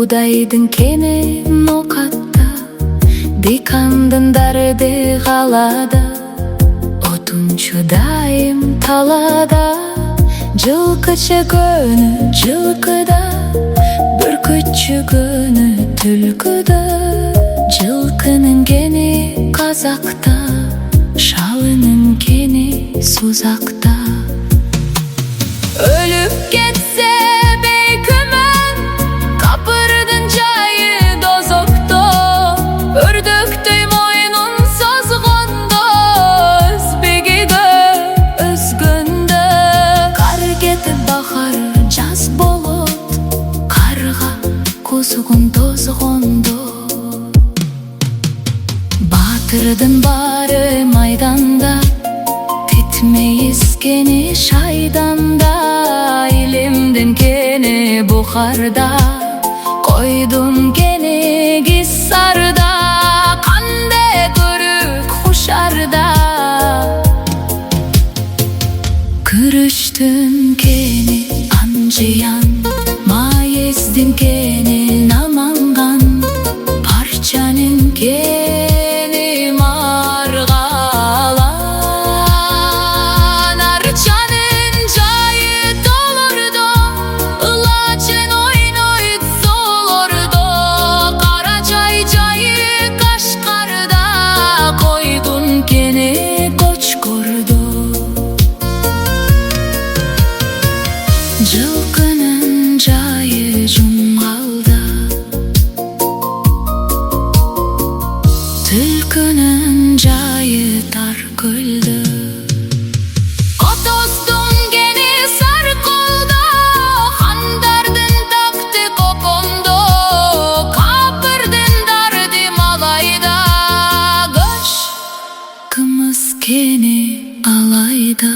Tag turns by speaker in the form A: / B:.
A: Будайдың кені ноқатта, дикандың дәрді қалада, отунчу дайым талада. Жылқычы көні жылқыда, бүркітші көні түлкіда. Жылқының кені қазақта, шалының кені сузақта. Өліп кетсе бейкүмән, капырдың жайы дозокто. Үрдіктей мойнын созғондо, өзбегігі өзгөнді. Қар кетіп бақар жаз болот, қарға кузгун тозғондо. Батырдың бары майданда, титмейіз кені шайданда. Илимдин кені Бухарда, койдун кені Гиссарда. Канде көрүк Хушарда, күрүштүн кені Анжиян, Маездин кені Наманган, Парчанын кені Маргалан. Арчанын жайы толордо, ылачын ойнойт солордо. Карачай жайы Кашкарда, койдун кені Кочкордо. Жылкынын жайы Жумгалда, түлкүнүн жайы Таркөлдө. Котостун кени Сарколдо, хандардын такты Кокондо. Капырдын дарды Малайда, көч кымыз кени Алайда.